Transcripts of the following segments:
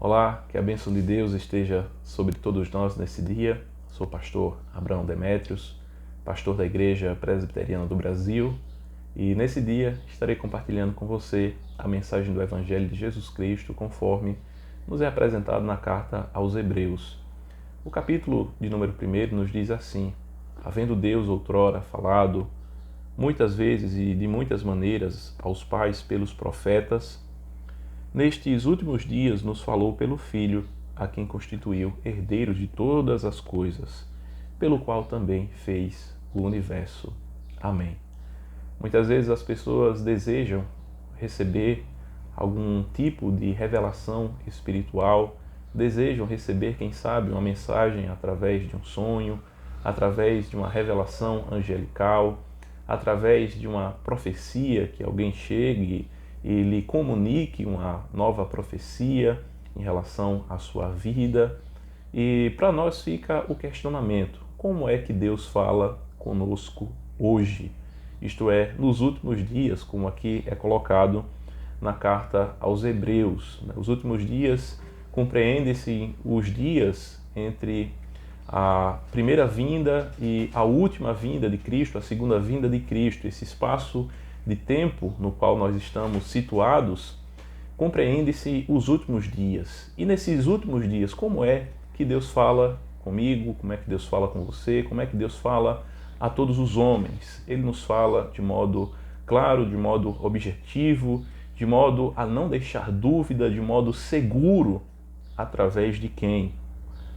Olá, que a bênção de Deus esteja sobre todos nós nesse dia. Sou o pastor Abraão Demétrios, pastor da Igreja Presbiteriana do Brasil, e nesse dia estarei compartilhando com você a mensagem do Evangelho de Jesus Cristo conforme nos é apresentado na carta aos Hebreus. O capítulo de número 1 nos diz assim: havendo Deus outrora falado muitas vezes e de muitas maneiras aos pais pelos profetas, nestes últimos dias nos falou pelo Filho, a quem constituiu herdeiro de todas as coisas, pelo qual também fez o universo. Amém. Muitas vezes as pessoas desejam receber algum tipo de revelação espiritual, desejam receber, quem sabe, uma mensagem através de um sonho, através de uma revelação angelical, através de uma profecia que alguém chegue e lhe comunique uma nova profecia em relação à sua vida. E para nós fica o questionamento: como é que Deus fala conosco hoje? Isto é, nos últimos dias, como aqui é colocado na carta aos Hebreus. Os últimos dias compreende-se os dias entre a primeira vinda e a última vinda de Cristo, a segunda vinda de Cristo. Esse espaço de tempo no qual nós estamos situados compreende-se os últimos dias. E nesses últimos dias, como é que Deus fala comigo? Como é que Deus fala com você? Como é que Deus fala a todos os homens? Ele nos fala de modo claro, de modo objetivo, de modo a não deixar dúvida, de modo seguro. Através de quem?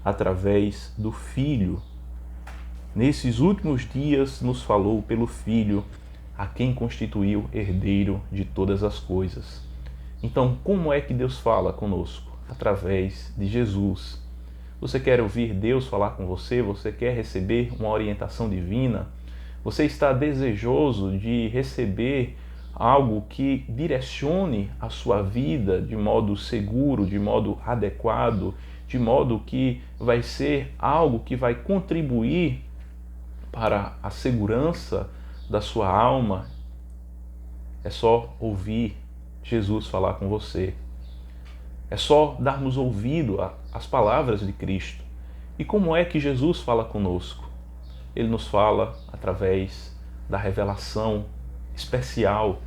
Através do Filho. Nesses últimos dias nos falou pelo Filho, a quem constituiu herdeiro de todas as coisas. Então, como é que Deus fala conosco? Através de Jesus. Você quer ouvir Deus falar com você? Você quer receber uma orientação divina? Você está desejoso de receber algo que direcione a sua vida de modo seguro, de modo adequado, de modo que vai ser algo que vai contribuir para a segurança da sua alma? É só ouvir Jesus falar com você. É só darmos ouvido às palavras de Cristo. E como é que Jesus fala conosco? Ele nos fala através da revelação especial,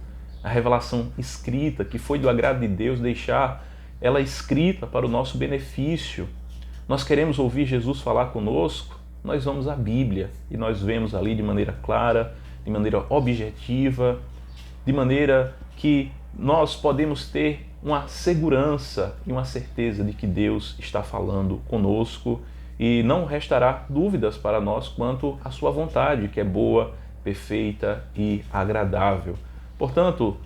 a revelação escrita, que foi do agrado de Deus deixar ela escrita para o nosso benefício. Nós queremos ouvir Jesus falar conosco, nós vamos à Bíblia e nós vemos ali de maneira clara, de maneira objetiva, de maneira que nós podemos ter uma segurança e uma certeza de que Deus está falando conosco e não restará dúvidas para nós quanto à sua vontade, que é boa, perfeita e agradável. Portanto,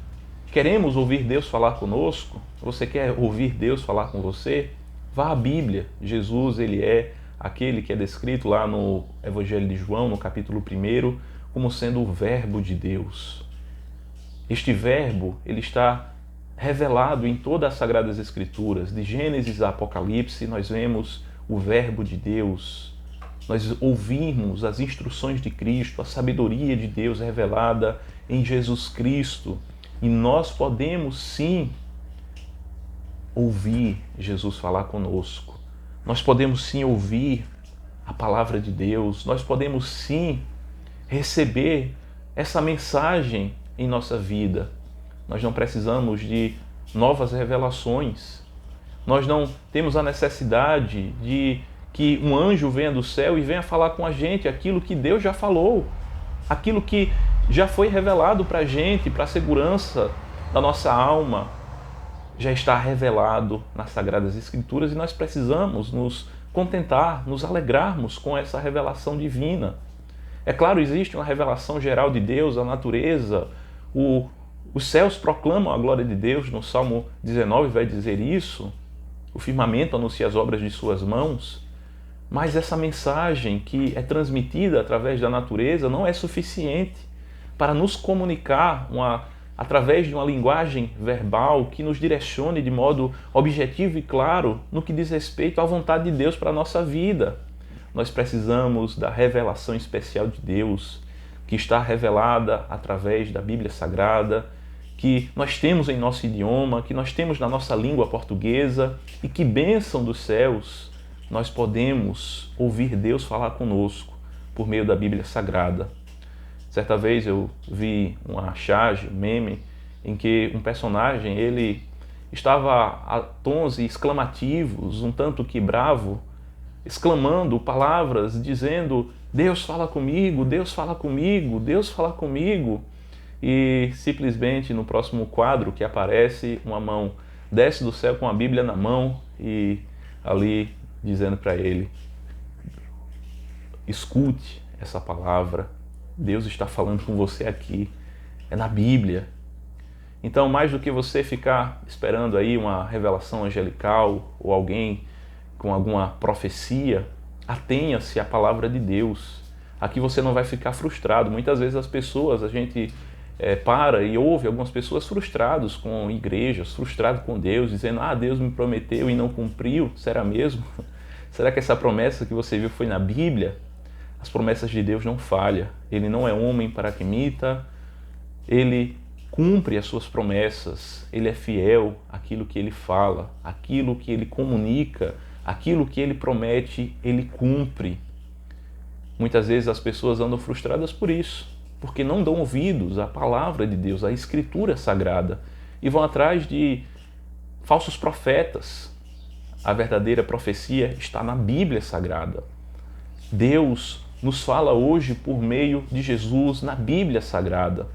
queremos ouvir Deus falar conosco? Você quer ouvir Deus falar com você? Vá à Bíblia. Jesus, ele é aquele que é descrito lá no Evangelho de João, no capítulo 1, como sendo o Verbo de Deus. Este Verbo, ele está revelado em todas as Sagradas Escrituras. De Gênesis a Apocalipse, nós vemos o Verbo de Deus. Nós ouvimos as instruções de Cristo, a sabedoria de Deus revelada em Jesus Cristo. E nós podemos sim ouvir Jesus falar conosco. Nós podemos sim ouvir a palavra de Deus. Nós podemos sim receber essa mensagem em nossa vida. Nós não precisamos de novas revelações. Nós não temos a necessidade de que um anjo venha do céu e venha falar com a gente aquilo que Deus já falou, aquilo que já foi revelado para a gente, para a segurança da nossa alma, já está revelado nas Sagradas Escrituras e nós precisamos nos contentar, nos alegrarmos com essa revelação divina. É claro, existe uma revelação geral de Deus, a natureza, os céus proclamam a glória de Deus, no Salmo 19 vai dizer isso, o firmamento anuncia as obras de suas mãos, mas essa mensagem que é transmitida através da natureza não é suficiente para nos comunicar através de uma linguagem verbal que nos direcione de modo objetivo e claro no que diz respeito à vontade de Deus para a nossa vida. Nós precisamos da revelação especial de Deus, que está revelada através da Bíblia Sagrada, que nós temos em nosso idioma, que nós temos na nossa língua portuguesa, e que bênção dos céus nós podemos ouvir Deus falar conosco por meio da Bíblia Sagrada. Certa vez eu vi uma charge, um meme, em que um personagem ele estava a tons exclamativos, um tanto que bravo, exclamando palavras, dizendo: Deus fala comigo, Deus fala comigo, Deus fala comigo. E simplesmente no próximo quadro que aparece, uma mão desce do céu com a Bíblia na mão e ali dizendo para ele: escute essa palavra, Deus está falando com você aqui, é na Bíblia. Então, mais do que você ficar esperando aí uma revelação angelical ou alguém com alguma profecia, atenha-se à palavra de Deus. Aqui você não vai ficar frustrado. Muitas vezes a gente para e ouve algumas pessoas frustradas com igrejas, frustradas com Deus, dizendo: Deus me prometeu e não cumpriu. Será mesmo? Será que essa promessa que você viu foi na Bíblia? As promessas de Deus não falham. Ele não é homem para que minta. Ele cumpre as suas promessas. Ele é fiel àquilo que ele fala, àquilo que ele comunica, aquilo que ele promete, ele cumpre. Muitas vezes as pessoas andam frustradas por isso, porque não dão ouvidos à palavra de Deus, à Escritura Sagrada, e vão atrás de falsos profetas. A verdadeira profecia está na Bíblia Sagrada. Deus nos fala hoje por meio de Jesus na Bíblia Sagrada.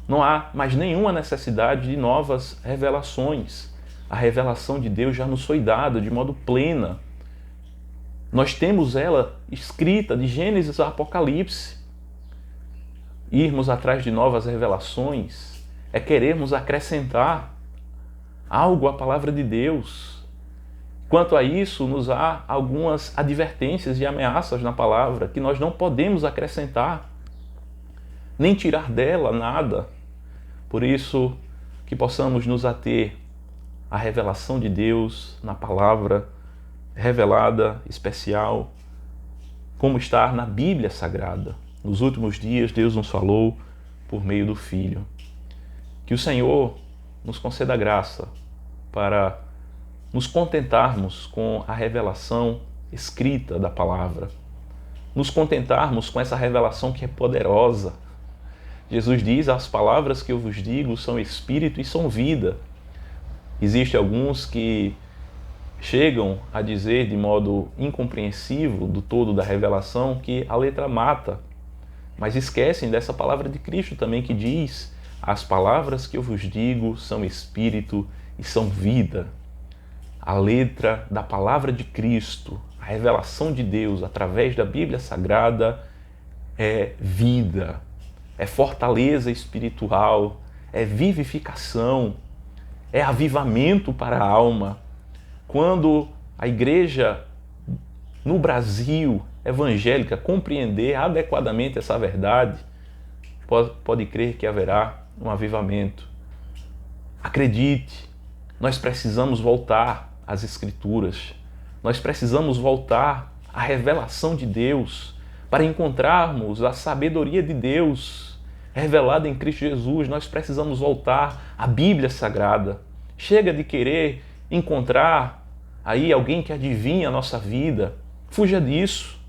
Não há mais nenhuma necessidade de novas revelações. A revelação de Deus já nos foi dada de modo pleno. Nós temos ela escrita de Gênesis a Apocalipse. Irmos atrás de novas revelações é querermos acrescentar algo à palavra de Deus. Quanto a isso, nos há algumas advertências e ameaças na palavra que nós não podemos acrescentar, nem tirar dela nada. Por isso, que possamos nos ater à revelação de Deus na palavra revelada, especial, como está na Bíblia Sagrada. Nos últimos dias, Deus nos falou por meio do Filho. Que o Senhor nos conceda graça para nos contentarmos com a revelação escrita da palavra, nos contentarmos com essa revelação que é poderosa. Jesus diz: as palavras que eu vos digo são espírito e são vida. Existem alguns que chegam a dizer de modo incompreensível do todo da revelação que a letra mata, mas esquecem dessa palavra de Cristo também que diz: as palavras que eu vos digo são espírito e são vida. A letra da palavra de Cristo, a revelação de Deus através da Bíblia Sagrada é vida, é fortaleza espiritual, é vivificação, é avivamento para a alma. Quando a igreja no Brasil evangélica compreender adequadamente essa verdade, pode crer que haverá um avivamento. Acredite, nós precisamos voltar às Escrituras, nós precisamos voltar à revelação de Deus para encontrarmos a sabedoria de Deus revelada em Cristo Jesus. Nós precisamos voltar à Bíblia Sagrada. Chega de querer encontrar aí alguém que adivinha a nossa vida. Fuja disso.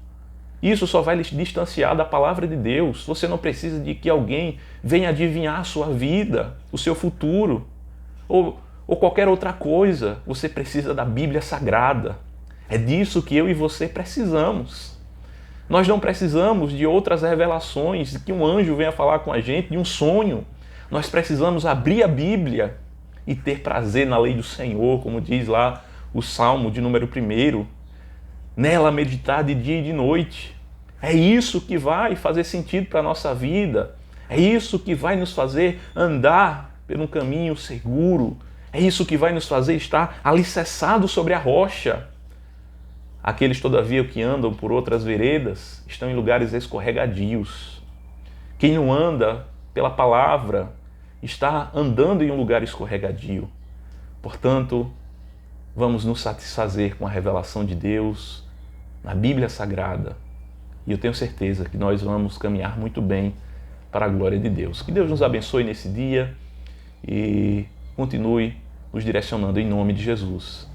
Isso só vai lhe distanciar da palavra de Deus. Você não precisa de que alguém venha adivinhar a sua vida, o seu futuro, ou qualquer outra coisa. Você precisa da Bíblia Sagrada. É disso que eu e você precisamos. Nós não precisamos de outras revelações, de que um anjo venha falar com a gente, de um sonho. Nós precisamos abrir a Bíblia e ter prazer na lei do Senhor, como diz lá o Salmo de número 1. Nela meditar de dia e de noite. É isso que vai fazer sentido para a nossa vida. É isso que vai nos fazer andar por um caminho seguro. É isso que vai nos fazer estar alicerçados sobre a rocha. Aqueles, todavia, que andam por outras veredas estão em lugares escorregadios. Quem não anda pela palavra está andando em um lugar escorregadio. Portanto, vamos nos satisfazer com a revelação de Deus na Bíblia Sagrada. E eu tenho certeza que nós vamos caminhar muito bem para a glória de Deus. Que Deus nos abençoe nesse dia, e continue nos direcionando em nome de Jesus.